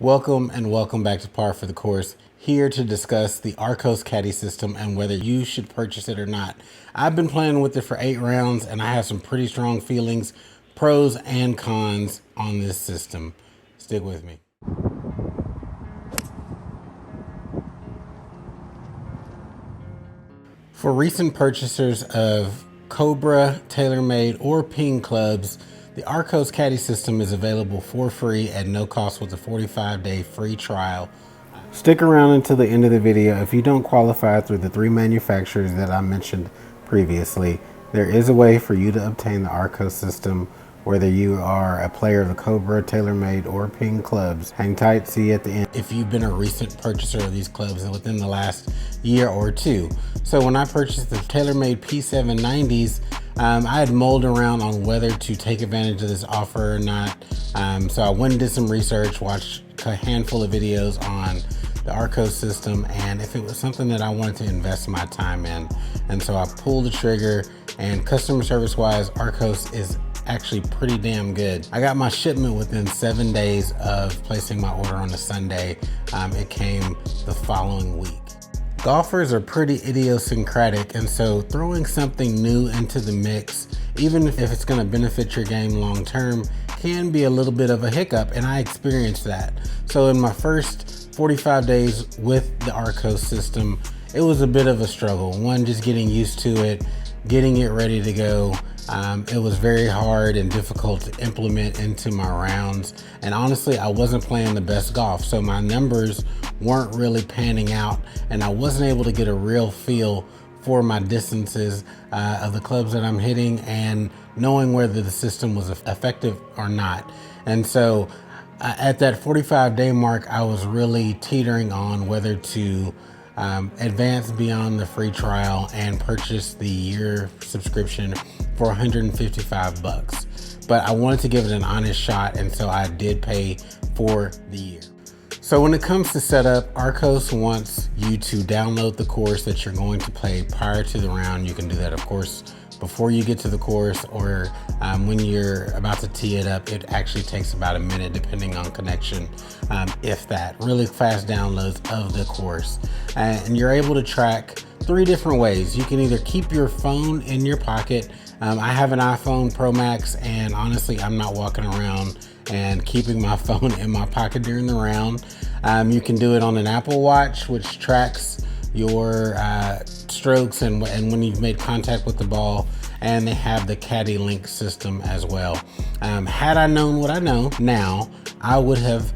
Welcome and welcome back to Par for the Course, here to discuss the Arccos Caddie system and whether you should purchase it or not. I've been playing with it for 8 rounds and I have some pretty strong feelings, pros and cons on this system. Stick with me. For recent purchasers of Cobra, TaylorMade, or Ping clubs, the Arccos Caddie system is available for free at no cost with a 45-day free trial. Stick around until the end of the video. If you don't qualify through the 3 manufacturers that I mentioned previously, there is a way for you to obtain the Arccos system, whether you are a player of the Cobra, TaylorMade, or Ping clubs. Hang tight, see you at the end if you've been a recent purchaser of these clubs within the last year or two. So when I purchased the TaylorMade P790s, I had mulled around on whether to take advantage of this offer or not. So I went and did some research, watched a handful of videos on the Arccos system, and if it was something that I wanted to invest my time in. And so I pulled the trigger, and customer service wise, Arccos is actually pretty damn good. I got my shipment within 7 days of placing my order on a Sunday. It came the following week. Golfers are pretty idiosyncratic, and so throwing something new into the mix, even if it's going to benefit your game long term, can be a little bit of a hiccup, and I experienced that. So in my first 45 days with the Arccos system, it was a bit of a struggle. One, just getting used to it, getting it ready to go. It was very hard and difficult to implement into my rounds, and honestly I wasn't playing the best golf, so my numbers weren't really panning out, and I wasn't able to get a real feel for my distances of the clubs that I'm hitting and knowing whether the system was effective or not. And so at that 45-day mark, I was really teetering on whether to advance beyond the free trial and purchase the year subscription for 155 bucks. But I wanted to give it an honest shot, and so I did pay for the year. So when it comes to setup, Arccos wants you to download the course that you're going to play prior to the round. You can do that, of course, before you get to the course, or when you're about to tee it up. It actually takes about a minute depending on connection, if that. Really fast downloads of the course. And you're able to track 3 different ways. You can either keep your phone in your pocket. I have an iPhone Pro Max, and honestly I'm not walking around and keeping my phone in my pocket during the round. You can do it on an Apple Watch, which tracks your strokes and when you've made contact with the ball, and they have the Caddie Link system as well. Had I known what I know now, I would have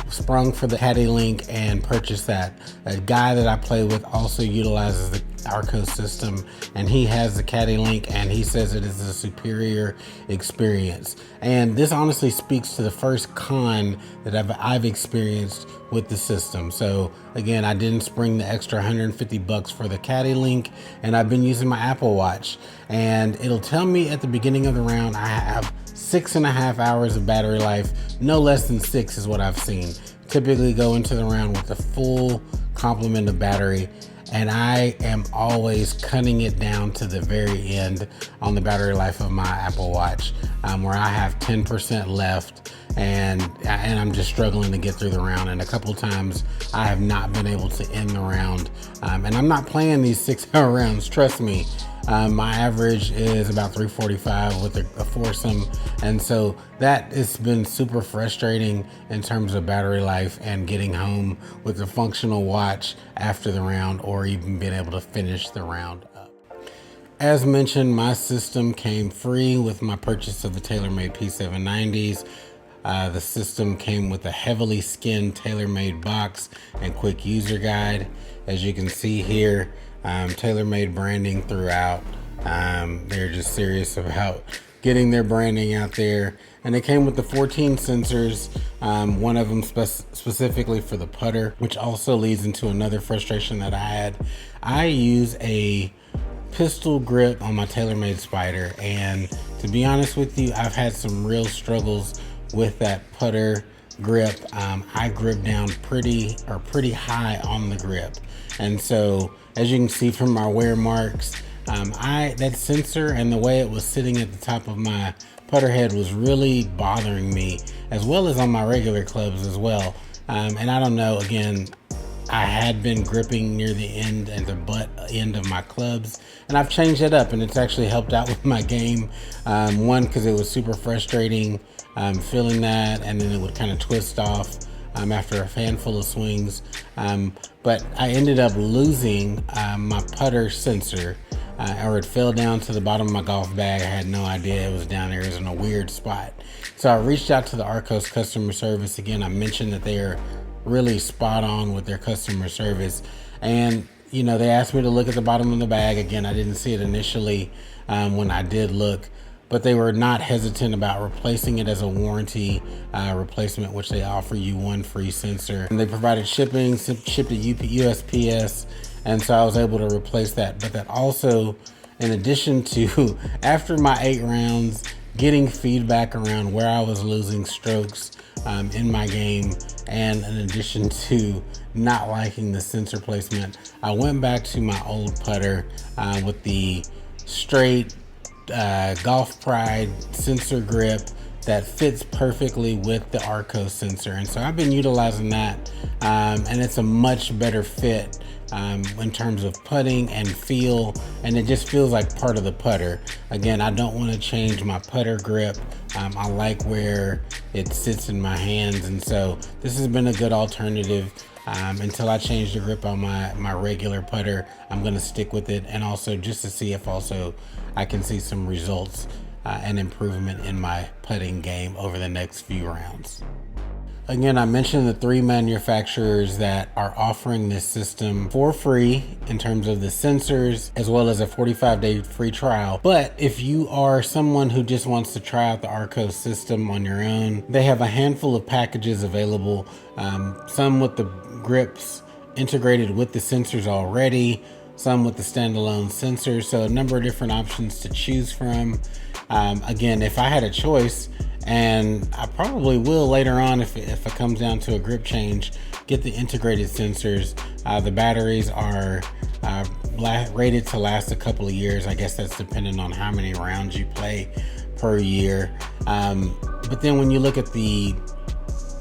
sprung for the Caddie Link and purchased that. A guy that I play with also utilizes the Arccos system, and he has the Caddie Link, and he says it is a superior experience. And this honestly speaks to the first con that I've experienced with the system. So again, I didn't spring the extra 150 bucks for the Caddie Link, and I've been using my Apple Watch, and it'll tell me at the beginning of the round I have 6.5 hours of battery life. No less than 6 is what I've seen. Typically go into the round with a full complement of battery, and I am always cutting it down to the very end on the battery life of my Apple Watch, where I have 10% left, and I'm just struggling to get through the round. And a couple times I have not been able to end the round, and I'm not playing these 6-hour rounds, trust me. My average is about 345 with a foursome, and so that has been super frustrating in terms of battery life and getting home with a functional watch after the round, or even being able to finish the round up. As mentioned, my system came free with my purchase of the TaylorMade P790s. The system came with a heavily skinned TaylorMade box and quick user guide. As you can see here, TaylorMade branding throughout. They're just serious about getting their branding out there. And it came with the 14 sensors, one of them specifically for the putter, which also leads into another frustration that I had. I use a pistol grip on my TaylorMade Spider, and to be honest with you, I've had some real struggles with that putter grip. I grip down pretty high on the grip, and so as you can see from my wear marks, that sensor and the way it was sitting at the top of my putter head was really bothering me, as well as on my regular clubs as well. And I don't know, again, I had been gripping near the end and the butt end of my clubs, and I've changed it up, and it's actually helped out with my game. One, because it was super frustrating feeling that, and then it would kind of twist off after a handful of swings. But I ended up losing my putter sensor, or it fell down to the bottom of my golf bag. I had no idea it was down there. It was in a weird spot. So I reached out to the Arccos customer service. Again, I mentioned that they are really spot on with their customer service, and they asked me to look at the bottom of the bag. Again, I didn't see it initially when I did look, but they were not hesitant about replacing it as a warranty replacement, which they offer you one free sensor, and they provided shipping, shipped to USPS, and so I was able to replace that. But that also, in addition to after my 8 rounds, getting feedback around where I was losing strokes in my game, and in addition to not liking the sensor placement, I went back to my old putter with the straight Golf Pride sensor grip that fits perfectly with the Arccos sensor, and so I've been utilizing that, and it's a much better fit in terms of putting and feel, and it just feels like part of the putter. Again, I don't want to change my putter grip. I like where it sits in my hands, and so this has been a good alternative. Until I change the grip on my regular putter, I'm going to stick with it, and also just to see if also I can see some results and improvement in my putting game over the next few rounds. Again, I mentioned the 3 manufacturers that are offering this system for free in terms of the sensors, as well as a 45-day free trial. But if you are someone who just wants to try out the Arccos system on your own, they have a handful of packages available, some with the grips integrated with the sensors already, some with the standalone sensors, so a number of different options to choose from. Again, if I had a choice, and I probably will later on if it comes down to a grip change, get the integrated sensors. The batteries are rated to last a couple of years. I guess that's depending on how many rounds you play per year. But then when you look at the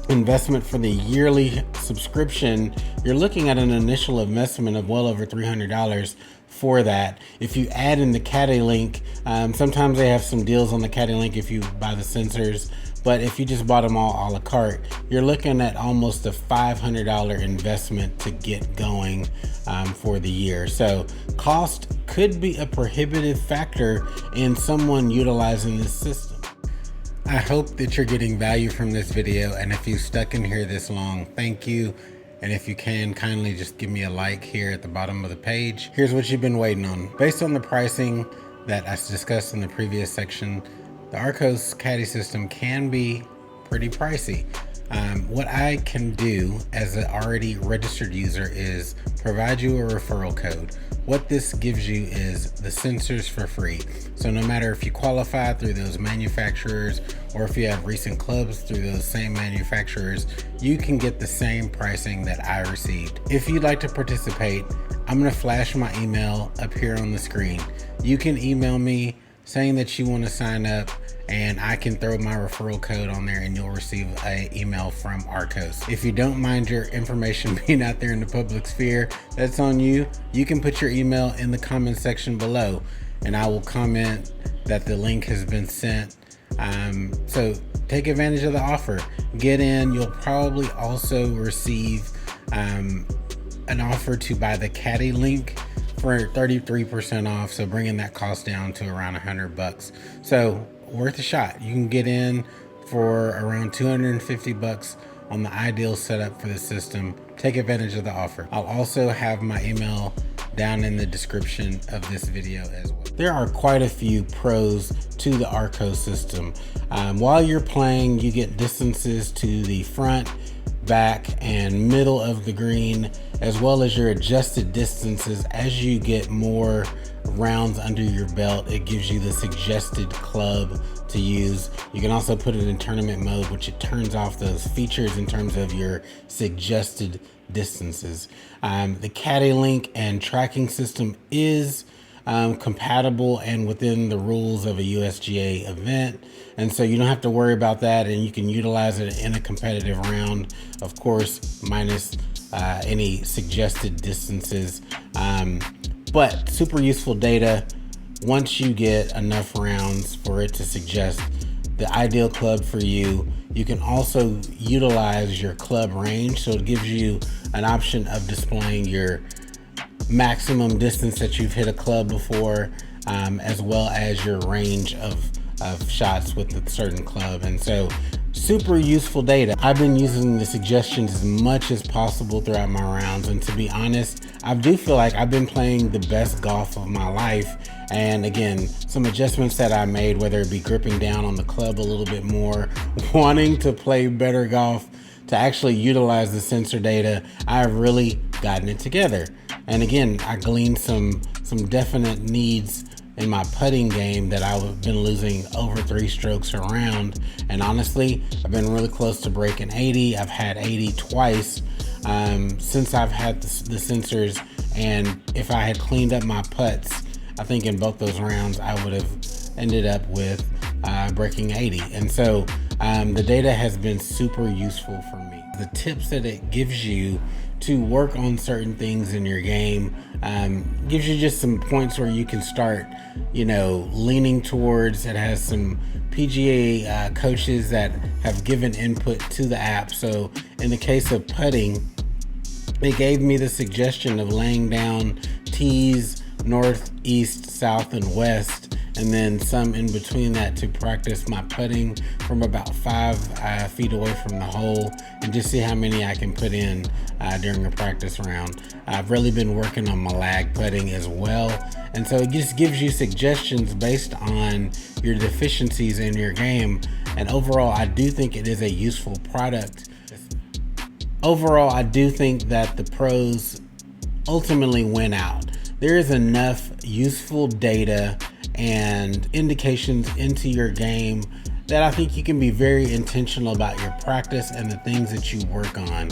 investment for the yearly subscription, you're looking at an initial investment of well over $300 for that. If you add in the Caddie link, sometimes they have some deals on the Caddie link if you buy the sensors, but if you just bought them all a la carte, you're looking at almost a $500 investment to get going for the year. So cost could be a prohibitive factor in someone utilizing this system. I hope that you're getting value from this video, and if you stuck in here this long, thank you. And if you can, kindly just give me a like here at the bottom of the page. Here's what you've been waiting on. Based on the pricing that I discussed in the previous section, the Arccos Caddie system can be pretty pricey. What I can do as an already registered user is provide you a referral code. What this gives you is the sensors for free. So no matter if you qualify through those manufacturers or if you have recent clubs through those same manufacturers, you can get the same pricing that I received. If you'd like to participate, I'm going to flash my email up here on the screen. You can email me saying that you want to sign up, and I can throw my referral code on there and you'll receive an email from Arccos. If you don't mind your information being out there in the public sphere, that's on you. You can put your email in the comment section below and I will comment that the link has been sent. So take advantage of the offer. Get in. You'll probably also receive an offer to buy the Caddie link for 33% off, so bringing that cost down to around $100. So worth a shot. You can get in for around $250 on the ideal setup for the system. Take advantage of the offer. I'll also have my email down in the description of this video as well. There are quite a few pros to the Arccos system. While you're playing, you get distances to the front, back, and middle of the green, as well as your adjusted distances. As you get more rounds under your belt, it gives you the suggested club to use. You can also put it in tournament mode, which it turns off those features in terms of your suggested distances. The Caddie link and tracking system is compatible and within the rules of a USGA event. And so you don't have to worry about that, and you can utilize it in a competitive round, of course, minus any suggested distances. But super useful data once you get enough rounds for it to suggest the ideal club for you. You can also utilize your club range, so it gives you an option of displaying your maximum distance that you've hit a club before, as well as your range of shots with a certain club. And so super useful data. I've been using the suggestions as much as possible throughout my rounds, and to be honest, I do feel like I've been playing the best golf of my life. And again, some adjustments that I made, whether it be gripping down on the club a little bit more, wanting to play better golf, to actually utilize the sensor data, I've really gotten it together. And again, I gleaned some definite needs in my putting game that I've been losing over 3 strokes a round. And honestly, I've been really close to breaking 80. I've had 80 twice since I've had the sensors. And if I had cleaned up my putts, I think in both those rounds, I would have ended up with breaking 80. And so the data has been super useful for me. The tips that it gives you to work on certain things in your game gives you just some points where you can start, leaning towards. It has some PGA coaches that have given input to the app. So in the case of putting, they gave me the suggestion of laying down tees north, east, south, and west, and then some in between that to practice my putting from about 5 feet away from the hole, and just see how many I can put in during a practice round. I've really been working on my lag putting as well, and so it just gives you suggestions based on your deficiencies in your game. And overall, I do think it is a useful product. Overall, I do think that the pros ultimately win out. There is enough useful data and indications into your game that I think you can be very intentional about your practice and the things that you work on.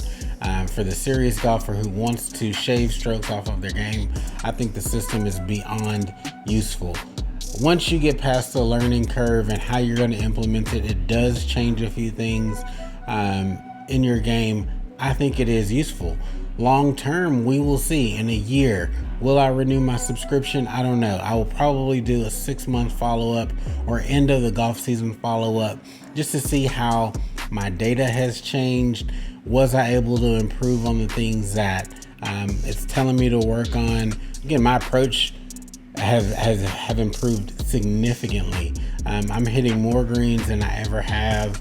For the serious golfer who wants to shave strokes off of their game, I think the system is beyond useful. Once you get past the learning curve and how you're going to implement it, it does change a few things in your game. I think it is useful. Long term, we will see. In a year, will I renew my subscription? I don't know. I will probably do a 6-month follow-up or end of the golf season follow-up just to see how my data has changed. Was I able to improve on the things that it's telling me to work on? Again, my approach have improved significantly. I'm hitting more greens than I ever have.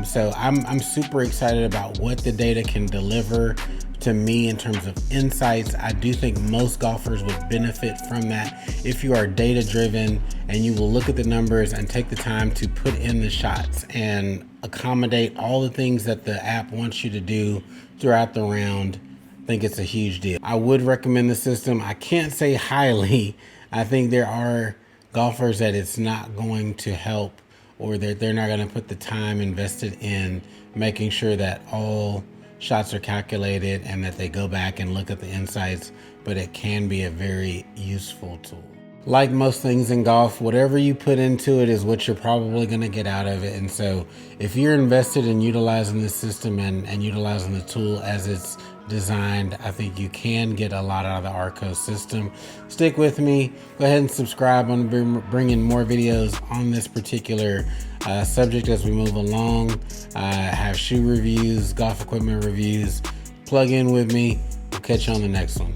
So I'm super excited about what the data can deliver to me in terms of insights. I do think most golfers would benefit from that if you are data driven and you will look at the numbers and take the time to put in the shots and accommodate all the things that the app wants you to do throughout the round. I think it's a huge deal. I would recommend the system. I can't say highly. I think there are golfers that it's not going to help, or that they're not going to put the time invested in making sure that all shots are calculated and that they go back and look at the insights, but it can be a very useful tool. Like most things in golf, whatever you put into it is what you're probably going to get out of it. And so if you're invested in utilizing the system and utilizing the tool as it's designed, I think you can get a lot out of the Arccos system. Stick with me. Go ahead and subscribe. I'm going to be bringing more videos on this particular subject as we move along. Have shoe reviews, golf equipment reviews. Plug in with me. We'll catch you on the next one.